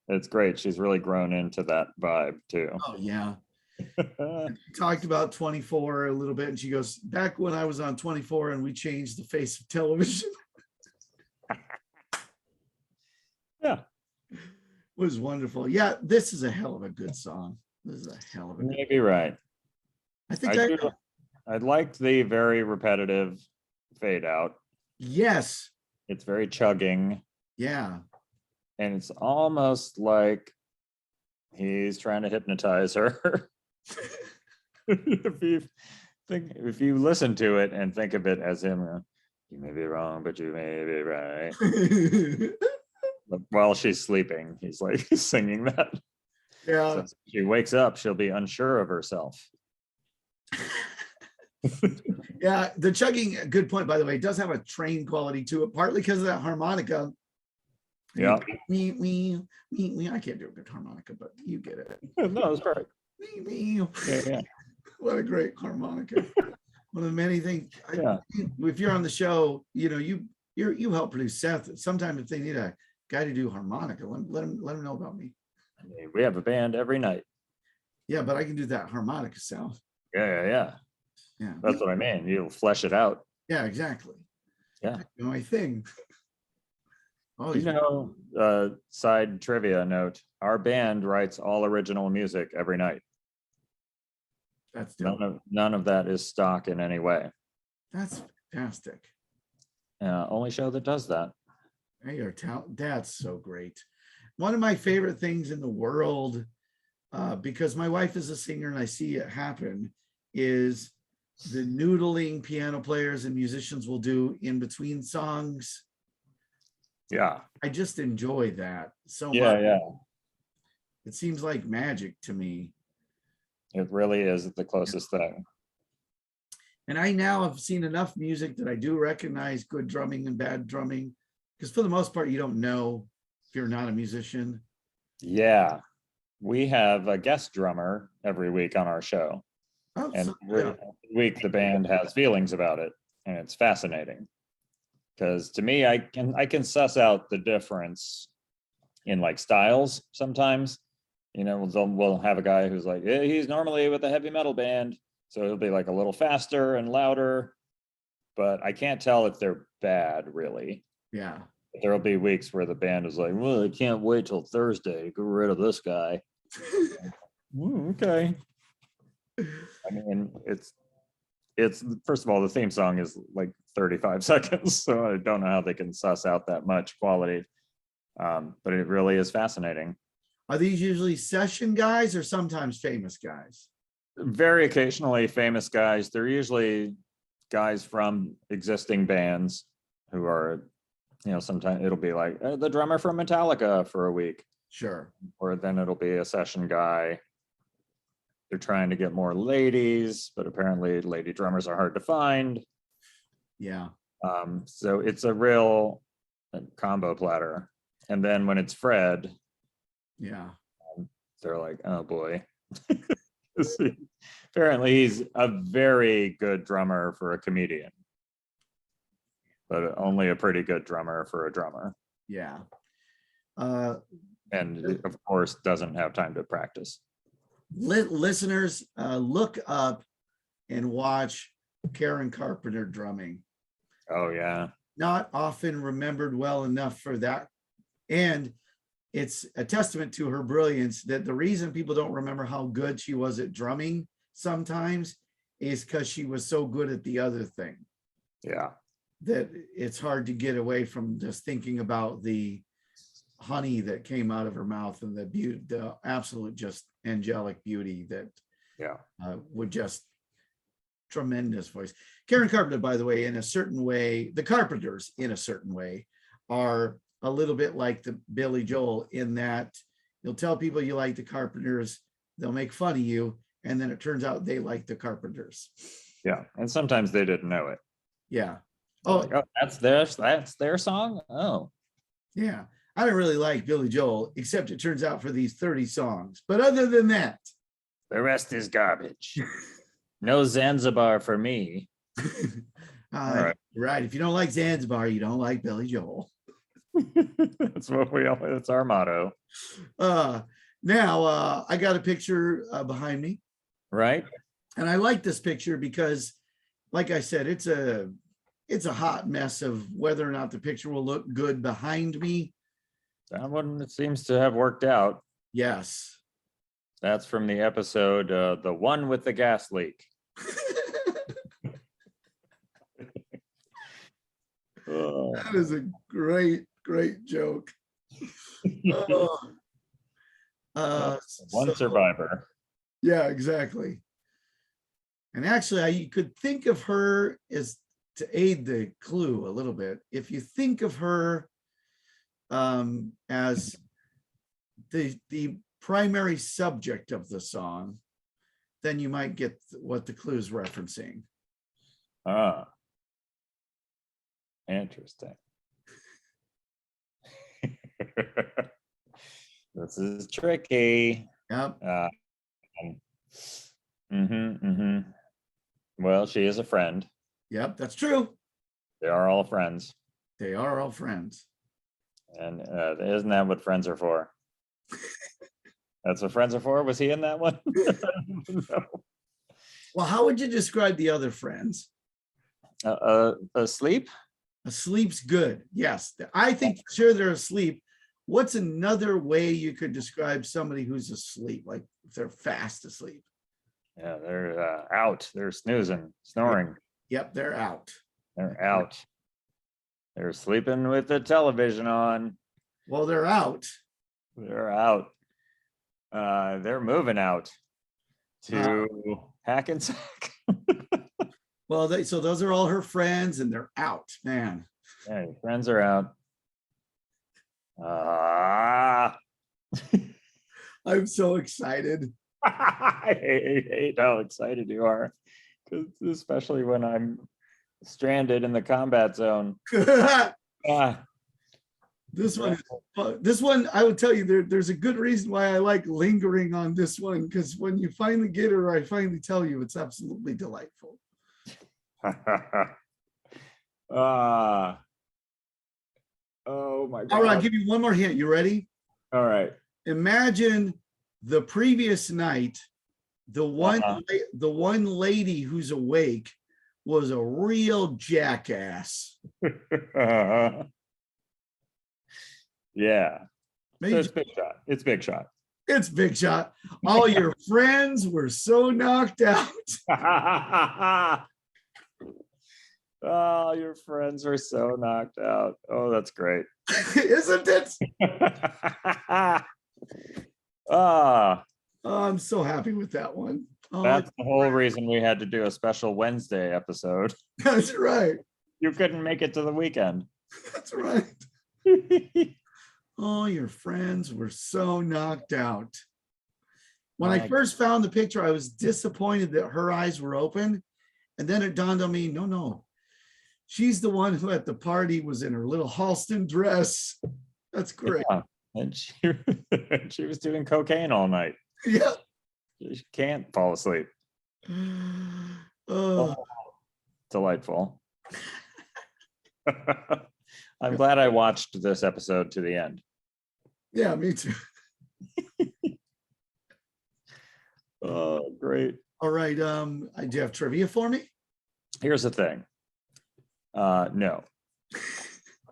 it's great. She's really grown into that vibe too. Oh yeah. She talked about 24 a little bit, and she goes, back when I was on 24 and we changed the face of television. Yeah, it was wonderful. Yeah, this is a hell of a good song. This is a hell of a good maybe right. I think I liked the very repetitive fade out. Yes. It's very chugging. Yeah. And it's almost like he's trying to hypnotize her. If you listen to it and think of it as him, you may be wrong, but you may be right. While she's sleeping, he's like singing that. Yeah. So if she wakes up, she'll be unsure of herself. Yeah, the chugging, good point, by the way, does have a train quality to it, partly because of that harmonica. Yeah. I can't do a good harmonica, but you get it. No, it's perfect. Yeah. What a great harmonica. One of the many things. Yeah. If you're on the show, you know, you help produce Seth. Sometimes if they need a guy to do harmonica, let him know about me. We have a band every night. Yeah, but I can do that harmonica sound. Yeah. That's what I mean. You'll flesh it out. Yeah, exactly. Yeah. You know, my thing. You know, side trivia note, our band writes all original music every night. That's none of that is stock in any way. That's fantastic. Only show that does that. They are that's so great. One of my favorite things in the world, because my wife is a singer and I see it happen, is the noodling piano players and musicians will do in between songs. Yeah. I just enjoy that so much. Yeah. It seems like magic to me. It really is the closest thing. And I now have seen enough music that I do recognize good drumming and bad drumming, because for the most part, you don't know if you're not a musician. Yeah, we have a guest drummer every week on our show, Oh, and so, every yeah. week the band has feelings about it, and it's fascinating. Because to me, I can suss out the difference in like styles sometimes. We'll have a guy who's like, yeah, he's normally with a heavy metal band, so he'll be like a little faster and louder, but I can't tell if they're bad really. Yeah. There'll be weeks where the band is like, well, I can't wait till Thursday to get rid of this guy. Okay. I mean, it's first of all, the theme song is like 35 seconds, so I don't know how they can suss out that much quality. But it really is fascinating. Are these usually session guys or sometimes famous guys? Very occasionally famous guys. They're usually guys from existing bands who are, sometimes it'll be like the drummer from Metallica for a week, Sure. or then it'll be a session guy. They're trying to get more ladies, but apparently lady drummers are hard to find. Yeah. So it's a real combo platter. And then when it's Fred, Yeah. they're like, oh boy. Apparently he's a very good drummer for a comedian, but only a pretty good drummer for a drummer. Yeah. And of course doesn't have time to practice. Listeners, look up and watch Karen Carpenter drumming. Oh yeah. Not often remembered well enough for that. And it's a testament to her brilliance that the reason people don't remember how good she was at drumming sometimes is because she was so good at the other thing. Yeah. That it's hard to get away from just thinking about the honey that came out of her mouth and the beauty, the absolute just angelic beauty that would just tremendous voice. Karen Carpenter, by the way, in a certain way, the Carpenters in a certain way are a little bit like the Billy Joel in that you'll tell people you like the Carpenters, they'll make fun of you, and then it turns out they like the Carpenters. Yeah, and sometimes they didn't know it. Yeah. Oh, like, oh, that's their song. Oh, yeah. I don't really like Billy Joel, except it turns out for these 30 songs. But other than that, the rest is garbage. No Zanzibar for me. right. If you don't like Zanzibar, you don't like Billy Joel. That's what that's our motto. Now I got a picture behind me. Right. And I like this picture because, like I said, it's a hot mess of whether or not the picture will look good behind me. That one seems to have worked out. Yes. That's from the episode, The One with the Gas Leak. That is a great joke. One survivor. Yeah, exactly. And actually, you could think of her as, to aid the clue a little bit, if you think of her as the primary subject of the song, then you might get what the clue is referencing. Ah, interesting. This is tricky. Yep. Well, she is a friend. Yep, that's true. They are all friends. They are all friends. And isn't that what friends are for? That's what friends are for? Was he in that one? No. Well, how would you describe the other friends? Asleep? Asleep's good. Yes, I think sure they're asleep. What's another way you could describe somebody who's asleep? Like if they're fast asleep. Yeah, they're out. They're snoozing, snoring. Yep, they're out. They're out. They're sleeping with the television on. Well, they're out. They're out. They're moving out to Hackensack. Well, so those are all her friends, and they're out, man. Yeah, your friends are out. I'm so excited. I hate how excited you are. especially when I'm stranded in the combat zone. Ah, This one, this one, I would tell you there's a good reason why I like lingering on this one, because when you finally get it, or I finally tell you, it's absolutely delightful. ah. Oh my God. All right, I'll give you one more hint. You ready? All right. Imagine the previous night, the one lady who's awake was a real jackass. Yeah. So it's Major- Big Shot. It's Big Shot. It's Big Shot. All your friends were so knocked out. Oh, your friends are so knocked out. Oh, that's great. Isn't it? Ah, Oh, I'm so happy with that one. Oh, that's the whole reason we had to do a special Wednesday episode. that's right. You couldn't make it to the weekend. That's right. Oh, your friends were so knocked out. When I first found the picture, I was disappointed that her eyes were open. And then it dawned on me, no. She's the one who at the party was in her little Halston dress. That's great. Yeah. And she was doing cocaine all night. Yeah. She can't fall asleep. Oh, Delightful. I'm glad I watched this episode to the end. yeah, me too. Oh, great. All right. Do you have trivia for me? Here's the thing. No.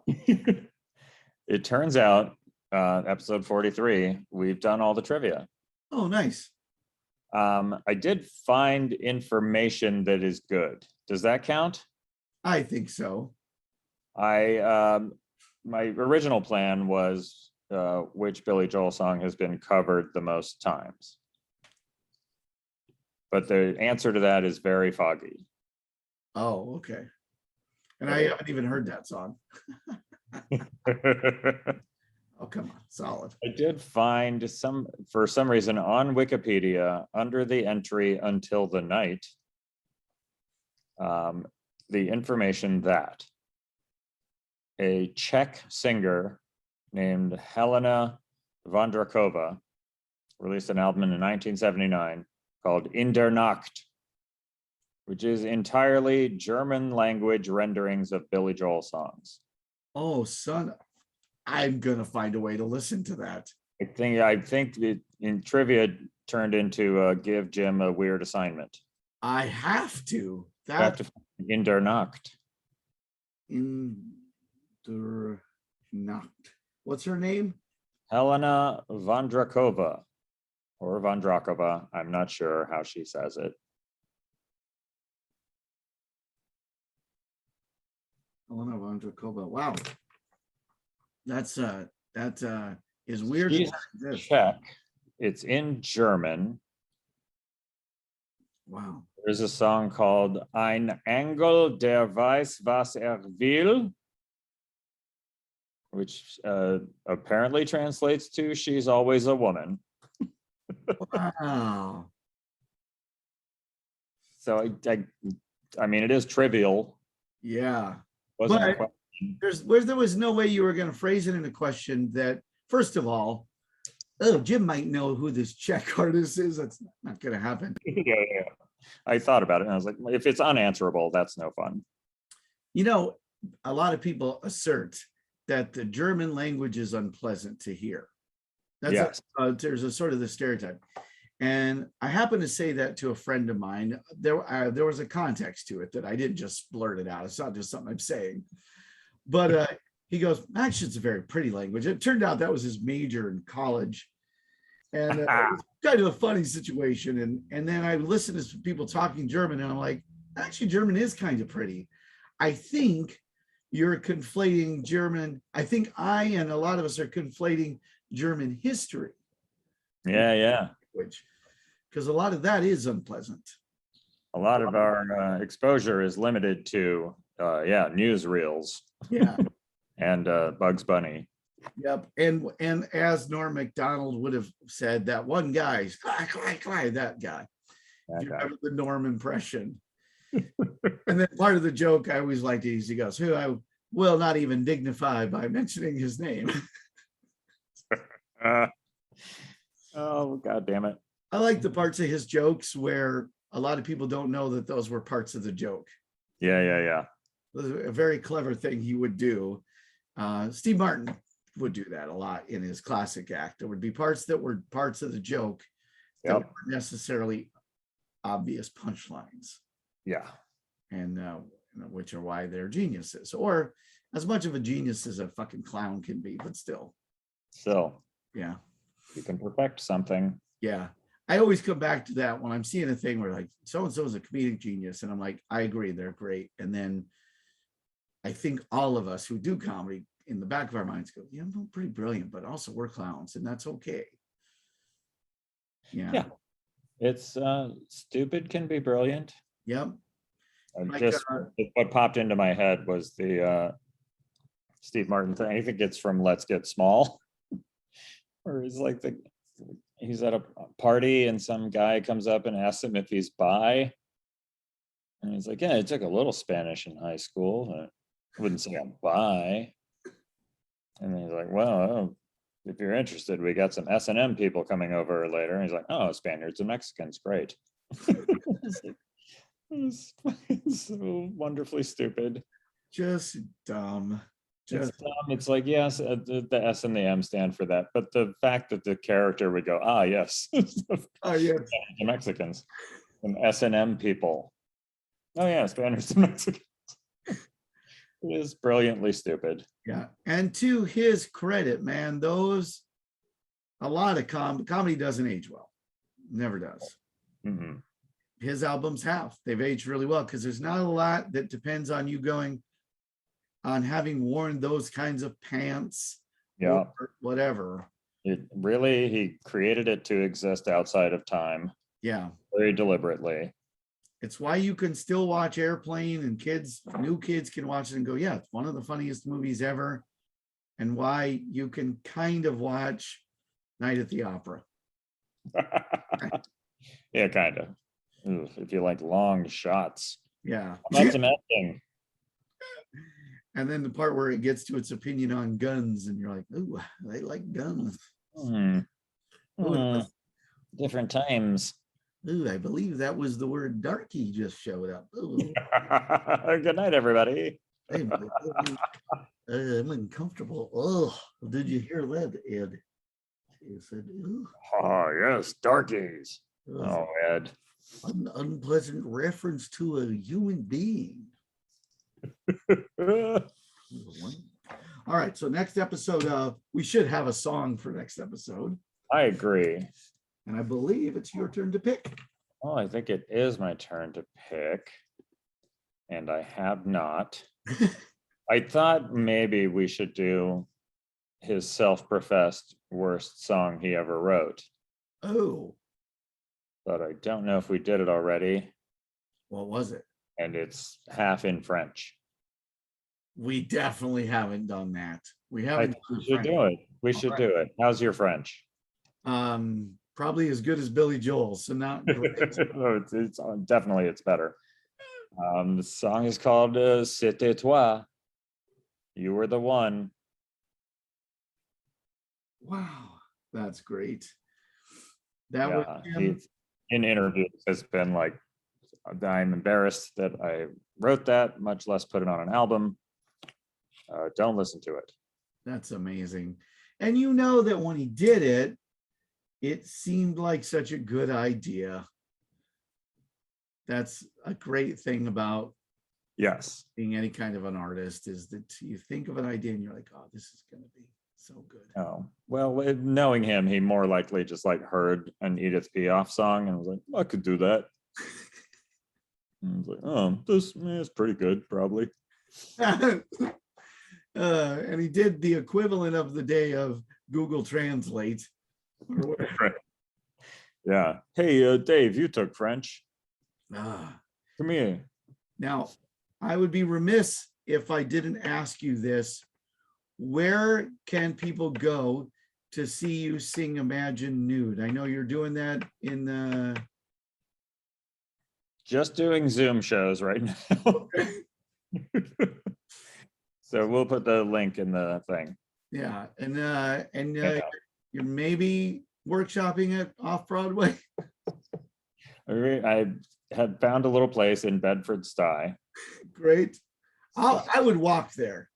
It turns out, episode 43, we've done all the trivia. Oh, nice. I did find information that is good. Does that count? I think so. My original plan was which Billy Joel song has been covered the most times. But the answer to that is very foggy. Oh, okay. And I haven't even heard that song. Oh, come on. Solid. I did find for some reason on Wikipedia under the entry "Until the Night," the information that a Czech singer named Helena Vondrakova released an album in 1979 called In der Nacht, which is entirely German language renderings of Billy Joel songs. Oh, son, I'm gonna find a way to listen to that. I think it, in trivia turned into give Jim a weird assignment. I have to. You have to find In der Nacht. In der Nacht. What's her name? Helena Vondrakova or Vondrakova. I'm not sure how she says it. Helena Vondrakova. Wow. That is weird. She's Czech. It's in German. Wow. There's a song called Ein Engel, der weiß, was will, which apparently translates to She's Always a Woman. Wow. So I mean, it is trivial. Yeah. Wasn't a But question. there was no way you were going to phrase it in a question that, first of all, oh, Jim might know who this Czech artist is. That's not going to happen. Yeah. I thought about it and I was like, if it's unanswerable, that's no fun. You know, a lot of people assert that the German language is unpleasant to hear. That's Yes. There's a sort of the stereotype. And I happened to say that to a friend of mine. There was a context to it that I didn't just blurt it out. It's not just something I'm saying. But he goes, actually, it's a very pretty language. It turned out that was his major in college. And it was kind of a funny situation. And then I listened to people talking German, and I'm like, actually, German is kind of pretty. I think you're conflating German. I think I and a lot of us are conflating German history. Yeah. Which, because a lot of that is unpleasant. A lot of our exposure is limited to newsreels. Yeah. And Bugs Bunny. Yep. And as Norm Macdonald would have said, that one guy, that guy. If you remember the Norm impression. And then part of the joke I always liked is he goes, who I will not even dignify by mentioning his name. Oh, God damn it. I like the parts of his jokes where a lot of people don't know that those were parts of the joke. Yeah. It was a very clever thing he would do. Steve Martin would do that a lot in his classic act. There would be parts that were parts of the joke that Yep. weren't necessarily obvious punchlines, Yeah. and which are why they're geniuses, or as much of a genius as a fucking clown can be, but still. So Yeah. you can perfect something. Yeah. I always come back to that when I'm seeing a thing where like so-and-so is a comedic genius, and I'm like, I agree, they're great. And then I think all of us who do comedy in the back of our minds go, yeah, I'm pretty brilliant, but also we're clowns, and that's okay. Yeah. It's stupid can be brilliant. Yep. And Like, just what popped into my head was the Steve Martin thing. I think it's from Let's Get Small, where he's like he's at a party and some guy comes up and asks him if he's bi, and he's like, yeah, I took a little Spanish in high school. I wouldn't say I'm bi. And then he's like, well, if you're interested, we got some S&M people coming over later. And he's like, oh, Spaniards and Mexicans, great. It's so wonderfully stupid. just dumb. Just It's dumb. It's like, yes, the S and the M stand for that, but the fact that the character would go, ah, yes, oh yeah. the Mexicans and S&M people. Oh yeah, Spaniards and Mexicans. It is brilliantly stupid. Yeah. And to his credit, man, a lot of comedy doesn't age well. Never does. Mm-hmm. His albums they've aged really well, because there's not a lot that depends on you going on having worn those kinds of pants. Yeah. Or whatever. He created it to exist outside of time. Yeah. Very deliberately. It's why you can still watch Airplane, and new kids can watch it and go, yeah, it's one of the funniest movies ever. And why you can kind of watch Night at the Opera. Yeah, kind of. If you like long shots. Yeah. That's amazing. And then the part where it gets to its opinion on guns, and you're like, ooh, they like guns. Different times. Ooh, I believe that was the word darky just showed up. Ooh. Good night, everybody. I'm uncomfortable. Oh, did you hear that, Ed? He said, ooh. Oh, yes, darkies. Oh, Ed. An unpleasant reference to a human being. All right, so next episode, we should have a song for next episode. I agree. And I believe it's your turn to pick. Oh, I think it is my turn to pick. And I have not. I thought maybe we should do his self-professed worst song he ever wrote. Oh. But I don't know if we did it already. What was it? And it's half in French. We definitely haven't done that. We haven't. We should do it. We should do it. How's your French? Probably as good as Billy Joel's. So not great. it's definitely it's better. The song is called C'était toi. You were the one. Wow, that's great. That was in interviews has been like, I'm embarrassed that I wrote that, much less put it on an album. Don't listen to it. That's amazing. And you know that when he did it, it seemed like such a good idea. That's a great thing about being any kind of an artist, is that you think of an idea and you're like, oh, this is going to be so good. Oh, well, knowing him, he more likely just like heard an Edith Piaf song and was like, I could do that. And I was like, oh, this is pretty good, probably. And he did the equivalent of the day of Google Translate. Right. Yeah. Hey, Dave, you took French. Come here. Now, I would be remiss if I didn't ask you this. Where can people go to see you sing Imagine Nude? I know you're doing that in the just doing Zoom shows right now. So we'll put the link in the thing. Yeah, and Yeah. you're maybe workshopping it off Broadway. I had found a little place in Bedford Stuyvesant. Great. I would walk there.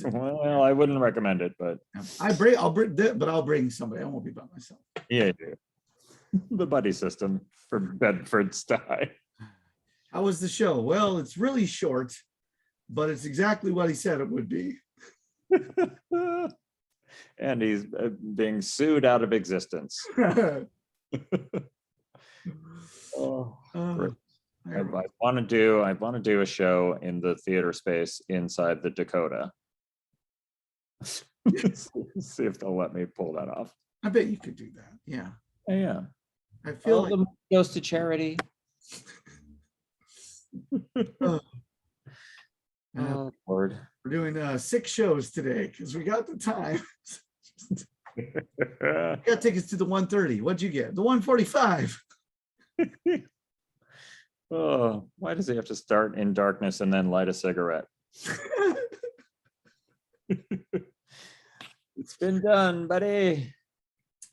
Well, I wouldn't recommend it, but I'll bring somebody. I won't be by myself. yeah, you do. The buddy system for Bedford Stuyvesant. How was the show? Well, it's really short, but it's exactly what he said it would be. And he's being sued out of existence. Oh, great. I want to do a show in the theater space inside the Dakota. See if they'll let me pull that off. I bet you could do that. Yeah. Yeah. I feel like the money goes to charity. Lord. We're doing 6 shows today because we got the time. Got tickets to the 1:30. What'd you get? The 1:45. Oh, why does he have to start in darkness and then light a cigarette? It's been done, buddy.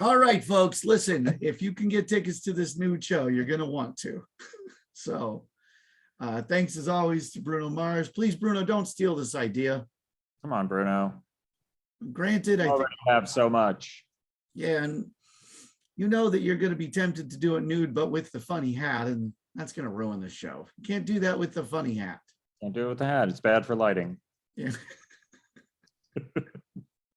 All right, folks, listen, if you can get tickets to this nude show, you're going to want to. So thanks as always to Bruno Mars. Please, Bruno, don't steal this idea. Come on, Bruno. Granted, I already have so much. Yeah, and you know that you're going to be tempted to do it nude, but with the funny hat, and that's going to ruin the show. You can't do that with the funny hat. Can't do it with the hat. It's bad for lighting. Yeah.